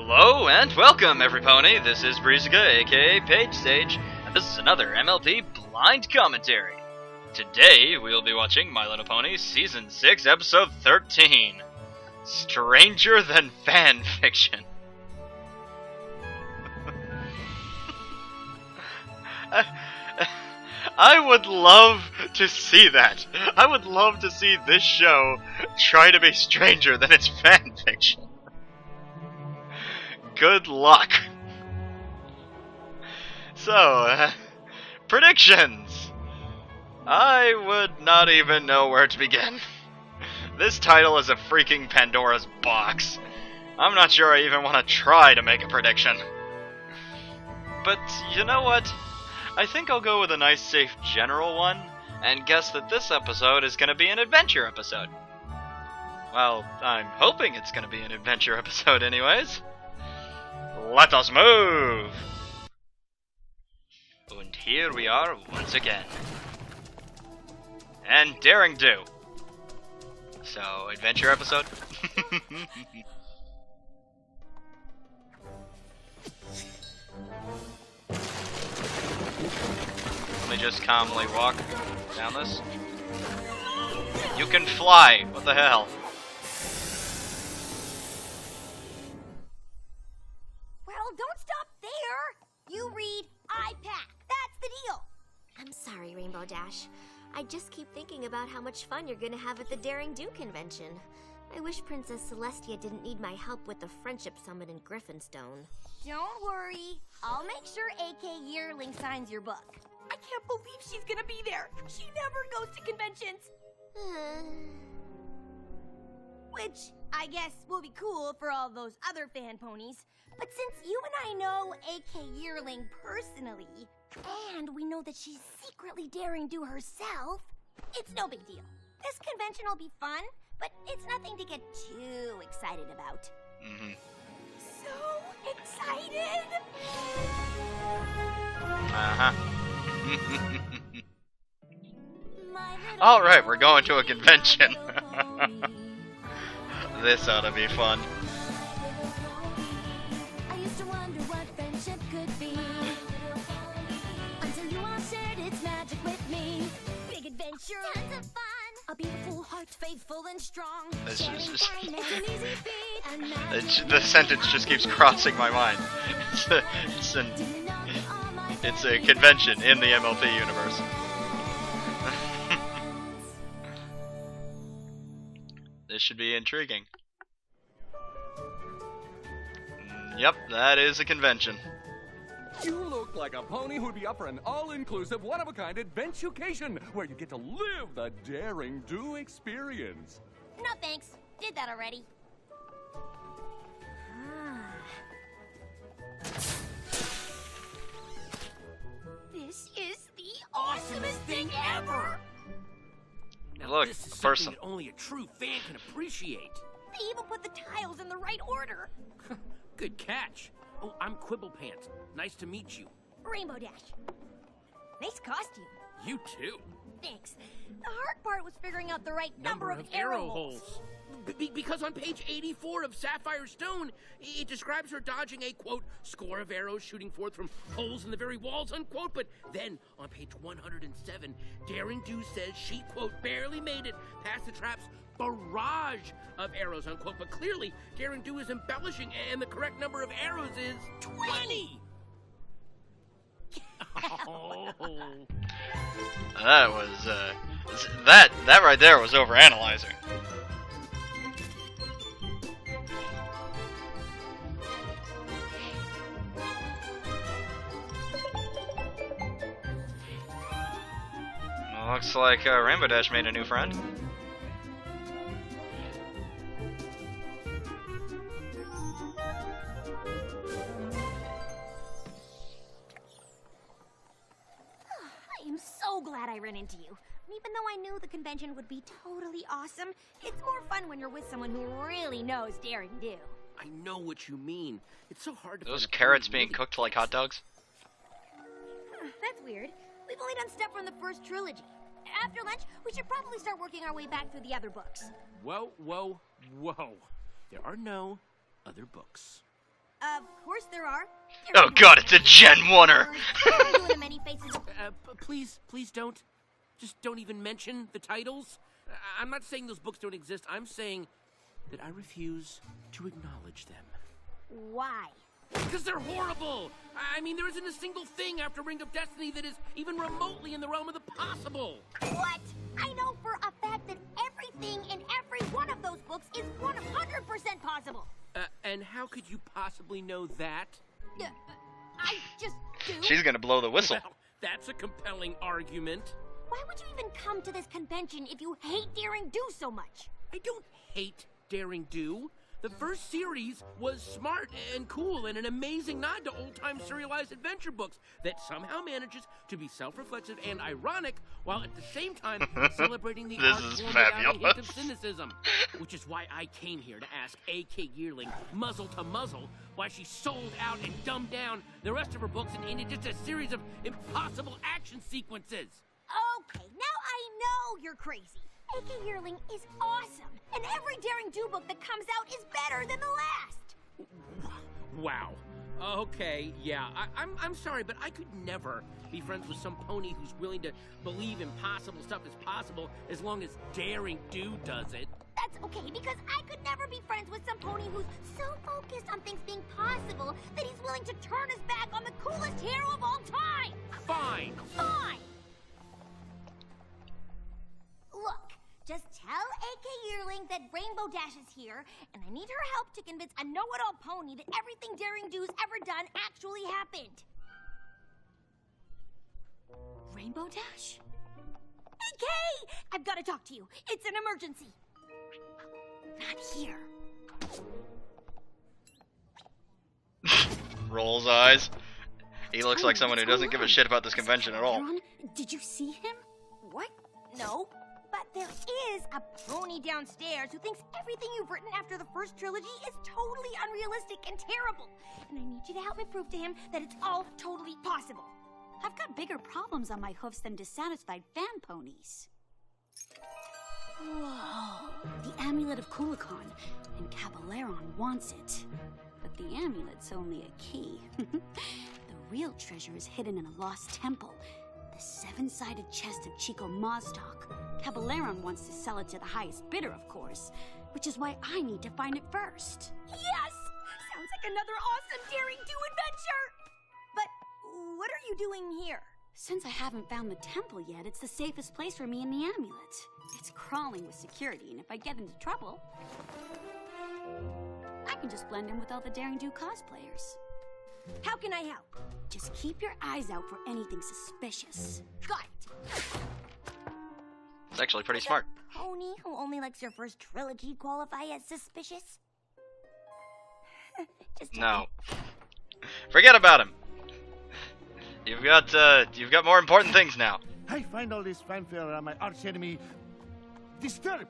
Hello and welcome, everypony. This is Brizuga, aka Page Sage, and this is another MLP Blind Commentary. Today, we'll be watching My Little Pony Season 6, Episode 13, Stranger Than Fan Fiction. I would love to see that. I would love to see this show try to be stranger than its fan fiction. Good luck. So, predictions. I would not even know where to begin. This title is a freaking Pandora's box. I'm not sure I even want to try to make a prediction. But you know what? I think I'll go with a nice, safe, general one, and guess that this episode is going to be an adventure episode. Well, I'm hoping it's going to be an adventure episode anyways. Let us move! And here we are once again. And Daring Do. So, adventure episode? Let me just calmly walk down this. You can fly! What the hell? Don't stop there! You read iPad. That's the deal! I'm sorry, Rainbow Dash. I just keep thinking about how much fun you're gonna have at the Daring Do convention. I wish Princess Celestia didn't need my help with the Friendship Summit in Griffinstone. Don't worry. I'll make sure AK Yearling signs your book. I can't believe she's gonna be there. She never goes to conventions. Which, I guess, will be cool for all those other fan ponies. But since you and I know AK Yearling personally, and we know that she's secretly Daring Do herself, it's no big deal. This convention will be fun, but it's nothing to get too excited about. So excited! Alright, we're going to a convention. This ought to be fun. Tons of fun. A beautiful heart, faithful and strong. The sentence just keeps crossing my mind. It's a convention in the MLP universe. This should be intriguing. Yep, that is a convention. You look like a pony who'd be up for an all-inclusive, one-of-a-kind adventucation, where you get to live the Daring Do experience. No thanks. Did that already. This is the awesomest thing ever! Now, Look, this is a person. something that only a true fan can appreciate. They even put the tiles in the right order. Good catch. Oh, I'm Quibblepants. Nice to meet you. Rainbow Dash. Nice costume. You too. Thanks. The hard part was figuring out the right number of arrow holes. Because on page 84 of Sapphire Stone, it describes her dodging a, quote, score of arrows shooting forth from holes in the very walls, unquote. But then, on page 107, Daring Do says she, quote, barely made it past the trap's barrage of arrows, unquote. But clearly, Daring Do is embellishing, and the correct number of arrows is 20! Oh. That was, that right there was overanalyzing. Looks like Rainbow Dash made a new friend. I am so glad I ran into you. And even though I knew the convention would be totally awesome, it's more fun when you're with someone who really knows Daring Do. I know what you mean. It's so hard to Those find a carrots pony being really cooked like hot dogs? That's weird. We've only done stuff from the first trilogy. After lunch, we should probably start working our way back through the other books. Whoa, whoa, whoa. There are no other books. Of course there are. Oh god, it's a Gen 1er! Please don't. Just don't even mention the titles. I'm not saying those books don't exist. I'm saying that I refuse to acknowledge them. Why? Because they're horrible! I mean, there isn't a single thing after Ring of Destiny that is even remotely in the realm of the possible. What? I know for a fact that everything in every one of those books is 100% possible. And how could you possibly know that? I just do. She's gonna blow the whistle. Well, that's a compelling argument. Why would you even come to this convention if you hate Daring Do so much? I don't hate Daring Do. The first series was smart and cool and an amazing nod to old-time serialized adventure books that somehow manages to be self-reflexive and ironic while at the same time celebrating the art form without a hint of cynicism. Which is why I came here to ask A.K. Yearling, muzzle to muzzle, why she sold out and dumbed down the rest of her books and into just a series of impossible action sequences. Okay, now I know you're crazy. A.K. Yearling is awesome, and every Daring Do book that comes out is better than the last. Wow. Okay, yeah, I'm sorry, but I could never be friends with some pony who's willing to believe impossible stuff is possible as long as Daring Do does it. That's okay, because I could never be friends with some pony who's so focused on things being possible that he's willing to turn his back on the coolest hero of all time. Fine. Fine. Look, just tell A.K. Yearling that Rainbow Dash is here, and I need her help to convince a know-it-all pony that everything Daring Do's ever done actually happened. Rainbow Dash? A.K.! I've got to talk to you. It's an emergency. Not here. Rolls eyes. He looks like someone who doesn't give a shit about this convention at all. Did you see him? What? No. But there is a pony downstairs who thinks everything you've written after the first trilogy is totally unrealistic and terrible. And I need you to help me prove to him that it's all totally possible. I've got bigger problems on my hoofs than dissatisfied fan ponies. Whoa. The amulet of Kulikon, and Caballeron wants it. But the amulet's only a key. The real treasure is hidden in a lost temple. The seven-sided chest of Chico Mazdoc. Caballeron wants to sell it to the highest bidder, of course, which is why I need to find it first. Yes! Sounds like another awesome Daring Do adventure! But what are you doing here? Since I haven't found the temple yet, it's the safest place for me and the amulet. It's crawling with security, and if I get into trouble, I can just blend in with all the Daring Do cosplayers. How can I help? Just keep your eyes out for anything suspicious. Got it. It's actually pretty smart. A pony who only likes your first trilogy qualify as suspicious? Just No. Forget about him. You've got more important things now. I find all this fanfare around my arch enemy disturbing.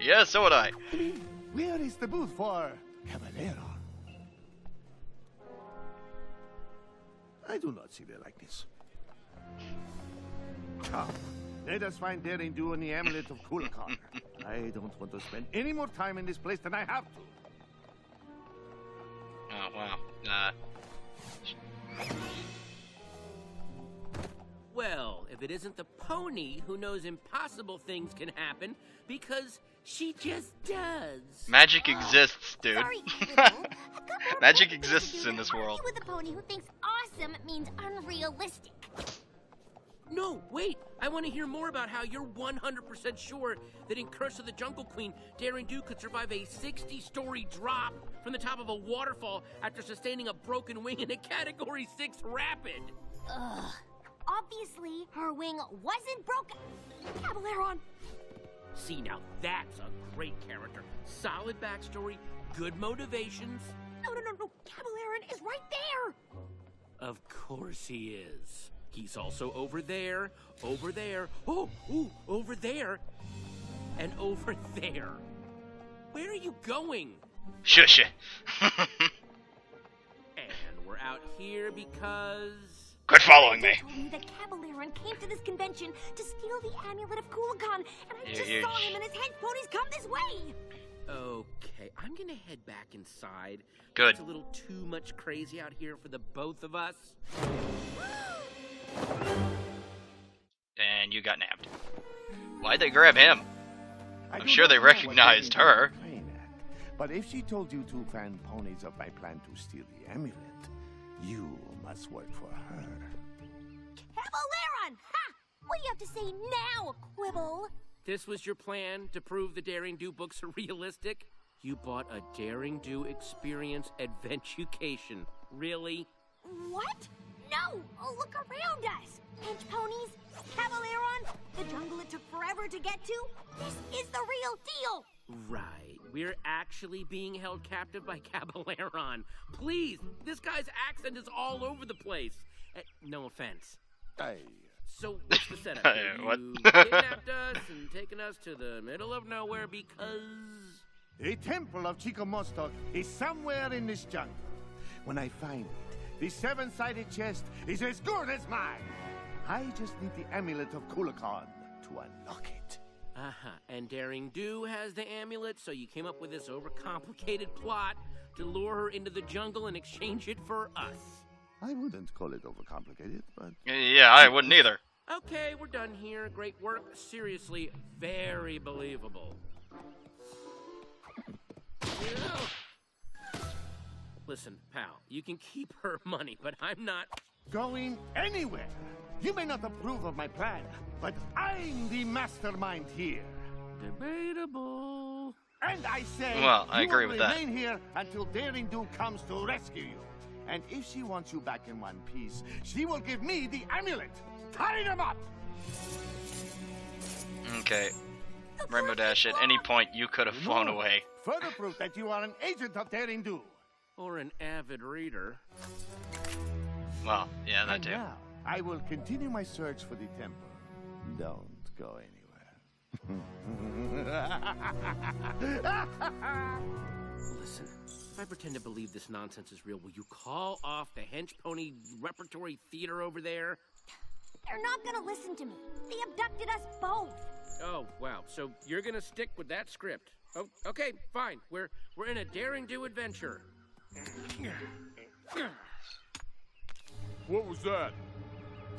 Yeah, so would I. I mean, where is the booth for Caballero? I do not see the likeness. Come, let us find Daring Do and the amulet of Kulikon. I don't want to spend any more time in this place than I have to. Oh, wow. Well, if it isn't the pony who knows impossible things can happen, because she just does. Magic exists, dude. Sorry, I've got more Magic important exists things to do in than this world. argue with a pony who thinks awesome means unrealistic. No, wait. I want to hear more about how you're 100% sure that in Curse of the Jungle Queen, Daring Do could survive a 60-story drop from the top of a waterfall after sustaining a broken wing in a Category 6 rapid. Ugh. Obviously, her wing wasn't broken. Caballeron. See, now that's a great character. Solid backstory, good motivations. No. Caballeron is right there. Of course he is. He's also over there, oh, ooh, over there, and over there. Where are you going? Shush it. And we're out here because... Quit following They me. told me that Caballeron came to this convention to steal the amulet of Kulikon, and I just You- saw him and his hench ponies come this way. Okay, I'm gonna head back inside. Good. It's a little too much crazy out here for the both of us. And you got nabbed. Why'd they grab him? I'm sure they recognized her. But if she told you two fan ponies of my plan to steal the amulet, you must work for her. Caballeron! Ha! What do you have to say now, Quibble? This was your plan to prove the Daring Do books are realistic? You bought a Daring Do experience adventucation. Really? What? No! Oh, look around us! Pinch ponies, Caballeron, the jungle it took forever to get to. This is the real deal! Right. We're actually being held captive by Caballeron. Please, this guy's accent is all over the place. No offense. So what's the setup here? What? You kidnapped us and taken us to the middle of nowhere because... The temple of Chico Mostok is somewhere in this jungle. When I find it, the seven-sided chest is as good as mine. I just need the amulet of Kulakon to unlock it. Uh-huh. And Daring Do has the amulet, so you came up with this overcomplicated plot to lure her into the jungle and exchange it for us. I wouldn't call it overcomplicated, but... Yeah, I wouldn't either. Okay, we're done here. Great work. Seriously, very believable. Listen, pal, you can keep her money, but I'm not going anywhere. You may not approve of my plan, but I'm the mastermind here. Debatable. And I say, well, I agree with you that. remain here until Daring Do comes to rescue you. And if she wants you back in one piece, she will give me the amulet. Tie them up! Okay. Rainbow Dash, at any point you could have flown away. Further proof that you are an agent of Daring Do. Or an avid reader. Well, yeah, that And too. now, I will continue my search for the temple. Don't go anywhere. Listen, if I pretend to believe this nonsense is real, will you call off the hench pony repertory theater over there? They're not gonna listen to me. They abducted us both. Oh, wow. So you're gonna stick with that script. Oh, okay, fine. We're in a Daring Do adventure. What was that?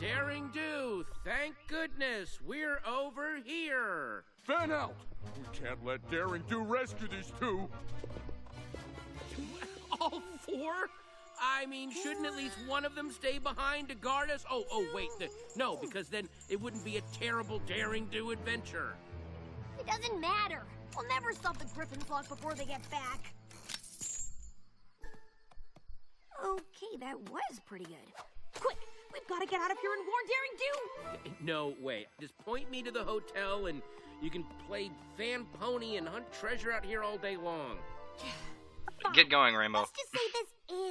Daring Do, thank goodness, we're over here. Fan out! We can't let Daring Do rescue these two. All four? I mean, shouldn't at least one of them stay behind to guard us? Oh, wait, no, because then it wouldn't be a terrible Daring Do adventure. It doesn't matter. We'll never stop the Griffin flock before they get back. Okay, that was pretty good. Quick, we've got to get out of here and warn Daring Do! No, wait. Just point me to the hotel and you can play fan pony and hunt treasure out here all day long. Get going, Rainbow. Let's just say this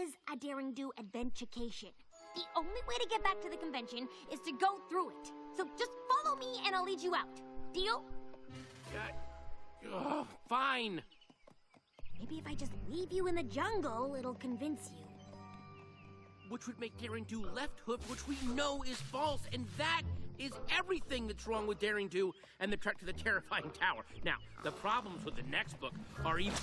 is a Daring Do adventurecation. The only way to get back to the convention is to go through it. So just follow me and I'll lead you out. Deal? Fine. Maybe if I just leave you in the jungle, it'll convince you. Which would make Daring Do left hook, which we know is false, and that is everything that's wrong with Daring Do and the trek to the terrifying tower. Now, the problems with the next book are even...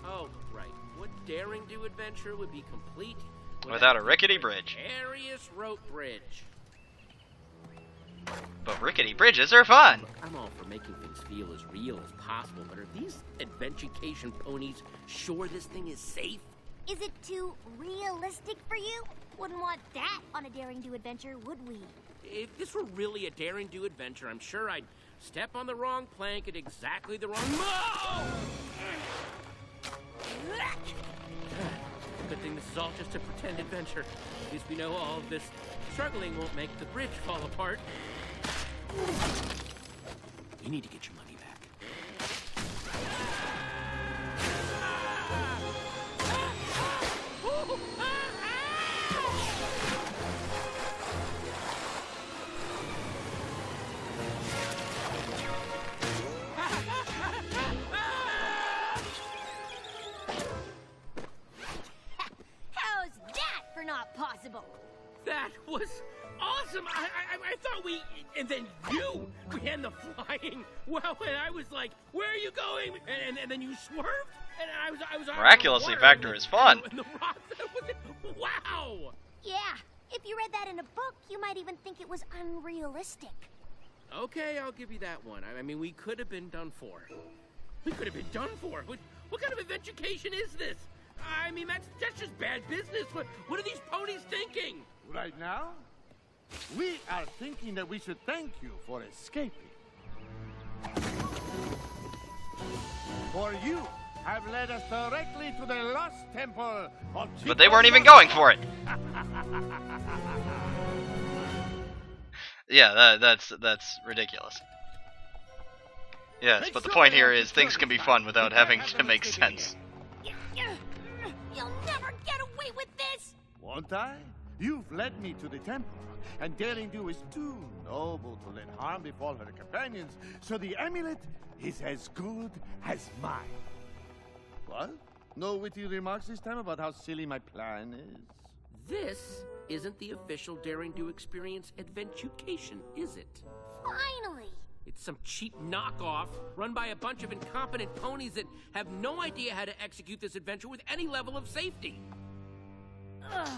Oh, right. What Daring Do adventure would be complete Without a rickety bridge. Precarious rope bridge. But rickety bridges are fun. Look, I'm all for making things feel as real as possible, but are these adventurecation ponies sure this thing is safe? Is it too realistic for you? Wouldn't want that on a Daring Do adventure, would we? If this were really a Daring Do adventure, I'm sure I'd step on the wrong plank at exactly the wrong... Oh! Good thing this is all just a pretend adventure. At least we know all of this struggling won't make the bridge fall apart. You need to get your money back. How's that for not possible? That was awesome. I thought we, and then you began the flying. Well, and I was like, "Where are you going?" And then you swerved, and I was Miraculously, Vector is fun. And the rock, wow. Yeah, if you read that in a book, you might even think it was unrealistic. Okay, I'll give you that one. I mean, we could have been done for. We could have been done for. What kind of adventucation is this? I mean, that's just bad business. What are these ponies thinking? Right now, we are thinking that we should thank you for escaping. For you have led us directly to the lost temple of Chico. But they weren't even going for it. Yeah, that's ridiculous. Yes, but the point here is things can be fun without having to make sense. You'll never get away with this! Won't I? You've led me to the temple, and Daring Do is too noble to let harm befall her companions, so the amulet is as good as mine. What? No witty remarks this time about how silly my plan is? This isn't the official Daring Do experience adventucation, is it? Finally! It's some cheap knockoff run by a bunch of incompetent ponies that have no idea how to execute this adventure with any level of safety. Ugh.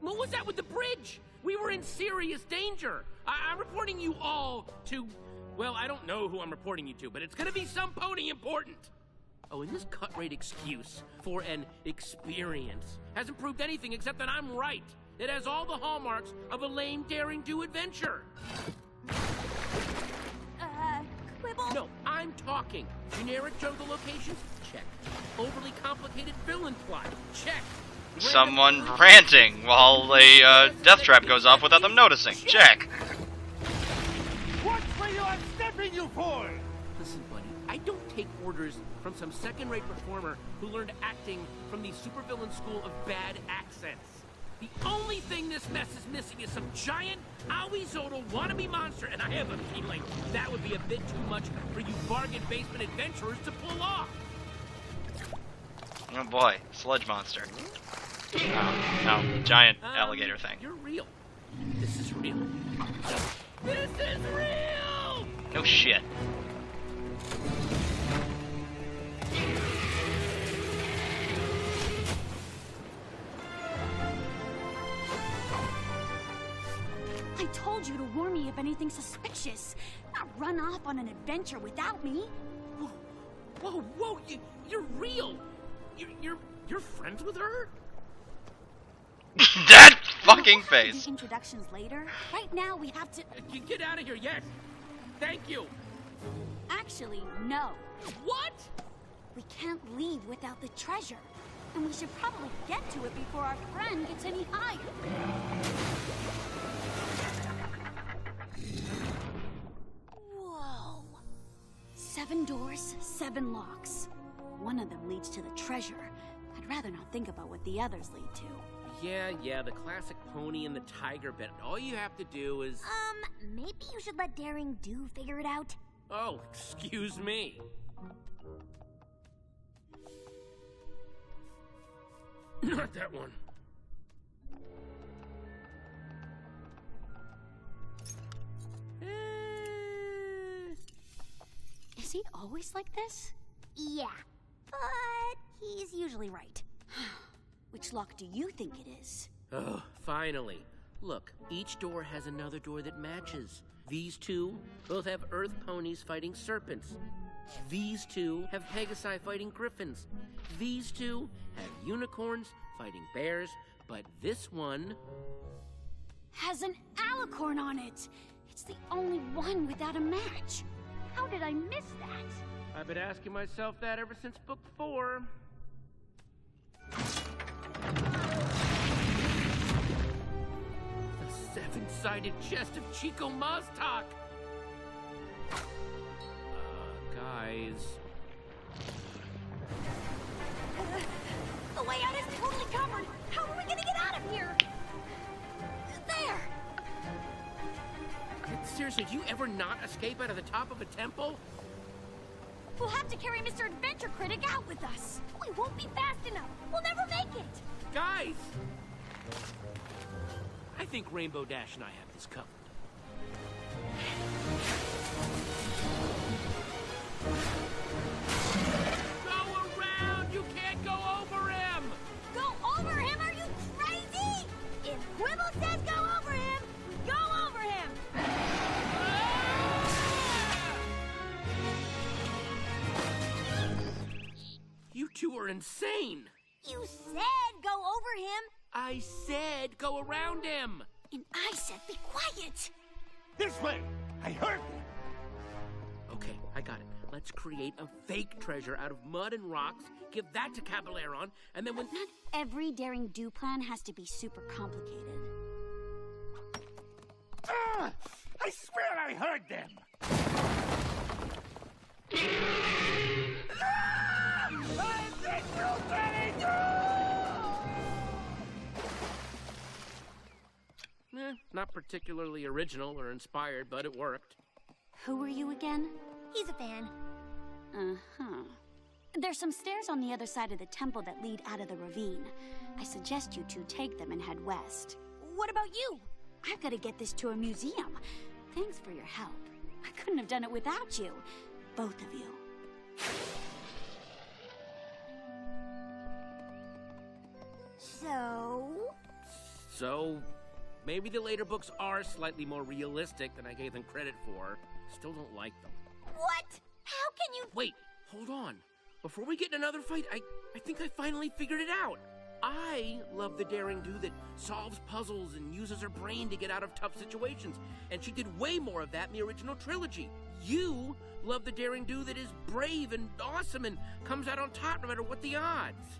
What was that with the bridge? We were in serious danger. I'm reporting you all to... Well, I don't know who I'm reporting you to, but it's gonna be some pony important. Oh, and this cut-rate excuse for an experience hasn't proved anything except that I'm right. It has all the hallmarks of a lame Daring Do adventure. Quibble? No, I'm talking. Generic jungle locations? Check. Overly complicated villain plot? Check. Someone ranting while a death trap goes off without them noticing. Check. What were you unstepping you for? Listen, buddy, I don't take orders from some second-rate performer who learned acting from the supervillain school of bad accents. The only thing this mess is missing is some giant, Aoizodal wannabe monster, and I have a feeling that would be a bit too much for you bargain basement adventurers to pull off. Oh boy, sludge monster. No, giant alligator thing. You're real. This is real. This is real! No shit. I told you to warn me if anything suspicious. Not run off on an adventure without me. Whoa, you're real! You're friends with her? That fucking We'll have face. the introductions later. Right now we have to... Get out of here, yes! Thank you! Actually, no. What? We can't leave without the treasure. And we should probably get to it before our friend gets any higher. Whoa. 7 doors, 7 locks. One of them leads to the treasure. I'd rather not think about what the others lead to. Yeah, the classic pony and the tiger bit. All you have to do is... Maybe you should let Daring Do figure it out. Oh, excuse me. Not that one. Is he always like this? Yeah, but he's usually right. Which lock do you think it is? Oh, finally. Look, each door has another door that matches. These two both have earth ponies fighting serpents. These two have Pegasi fighting griffins. These two have unicorns fighting bears. But this one... has an alicorn on it! It's the only one without a match. How did I miss that? I've been asking myself that ever since book 4. The 7-sided chest of Chico Maztak! Guys... The way out is totally covered. How are we gonna get out of here? There! Seriously, do you ever not escape out of the top of a temple? We'll have to carry Mr. Adventure Critic out with us. We won't be fast enough. We'll never make it. Guys! I think Rainbow Dash and I have this covered. Go around! You can't go over him! Go over him? Are you crazy? If Quibble says go over him, we go over him. You two are insane! You said go over him. I said go around him! And I said be quiet. This way! I heard you! Okay, I got it. Let's create a fake treasure out of mud and rocks, give that to Caballero, and then when... Not every daring do plan has to be super complicated. Ah! I swear I heard them! Ah! I think you very Not particularly original or inspired, but it worked. Who were you again? He's a fan. Uh-huh. There's some stairs on the other side of the temple that lead out of the ravine. I suggest you two take them and head west. What about you? I've got to get this to a museum. Thanks for your help. I couldn't have done it without you. Both of you. So, maybe the later books are slightly more realistic than I gave them credit for. Still don't like them. What? How can you... Wait, hold on. Before we get in another fight, I think I finally figured it out. I love the daring do that solves puzzles and uses her brain to get out of tough situations, and she did way more of that in the original trilogy. You love the daring do that is brave and awesome and comes out on top no matter what the odds.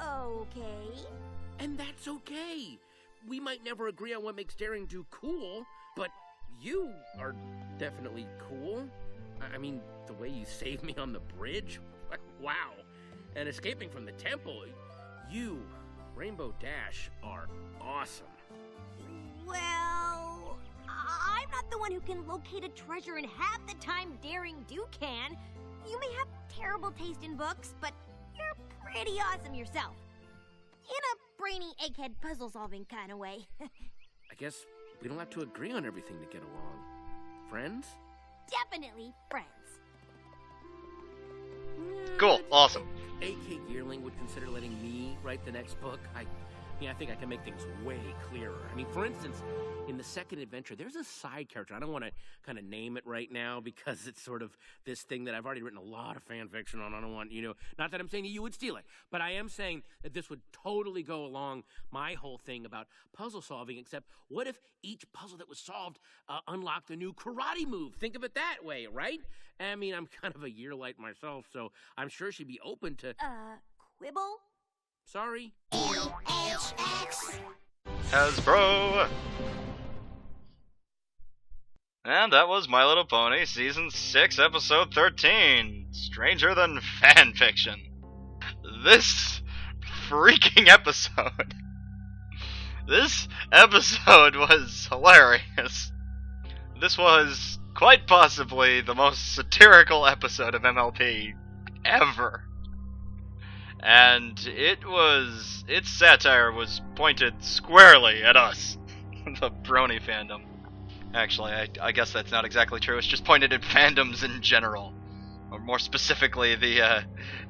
Okay. And that's okay. We might never agree on what makes daring do cool, but you are definitely cool. I mean, the way you saved me on the bridge, wow. And escaping from the temple, you, Rainbow Dash, are awesome. Well, I'm not the one who can locate a treasure and half the time Daring Do can. You may have terrible taste in books, but you're pretty awesome yourself. In a brainy egghead puzzle-solving kind of way. I guess we don't have to agree on everything to get along. Friends? Definitely friends. Cool, awesome. A.K. Yearling would consider letting me write the next book. I think I can make things way clearer. I mean, for instance, in the second adventure, there's a side character. I don't want to kind of name it right now because it's sort of this thing that I've already written a lot of fan fiction on. I don't want, not that I'm saying that you would steal it, but I am saying that this would totally go along my whole thing about puzzle solving, except what if each puzzle that was solved unlocked a new karate move? Think of it that way, right? I mean, I'm kind of a yearlight myself, so I'm sure she'd be open to... Quibble? Sorry. Hasbro! And that was My Little Pony, Season 6, Episode 13, Stranger Than Fanfiction. This freaking episode. This episode was hilarious. This was quite possibly the most satirical episode of MLP ever. And its satire was pointed squarely at us, the Brony fandom. Actually, I guess that's not exactly true. It's just pointed at fandoms in general, or more specifically,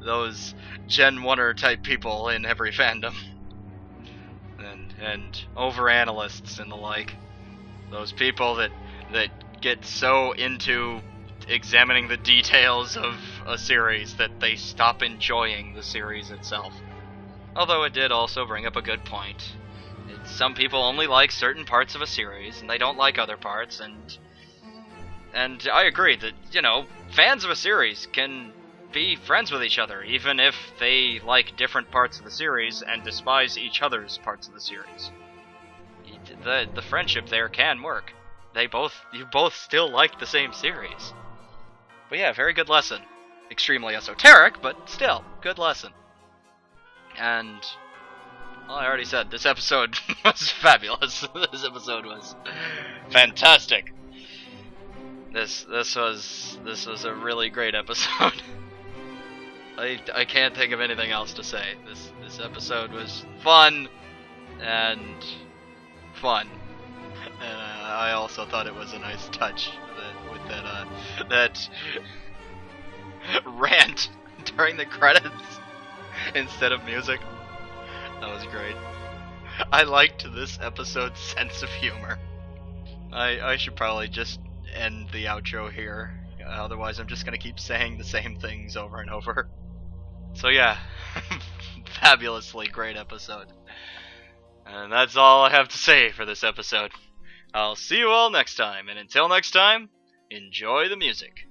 those Gen 1er type people in every fandom, and over-analysts and the like. Those people that get so into examining the details of a series that they stop enjoying the series itself. Although it did also bring up a good point. Some people only like certain parts of a series, and they don't like other parts, and I agree that, fans of a series can be friends with each other, even if they like different parts of the series and despise each other's parts of the series. The friendship there can work. You both still like the same series. But yeah, very good lesson. Extremely esoteric, but still, good lesson. And, well, I already said, this episode was fabulous. This episode was fantastic. This was a really great episode. I can't think of anything else to say. This episode was fun and fun. And I also thought it was a nice touch with that rant during the credits instead of music. That was great. I liked this episode's sense of humor. I should probably just end the outro here. Otherwise, I'm just gonna keep saying the same things over and over. So yeah, fabulously great episode. And that's all I have to say for this episode. I'll see you all next time, and until next time, enjoy the music.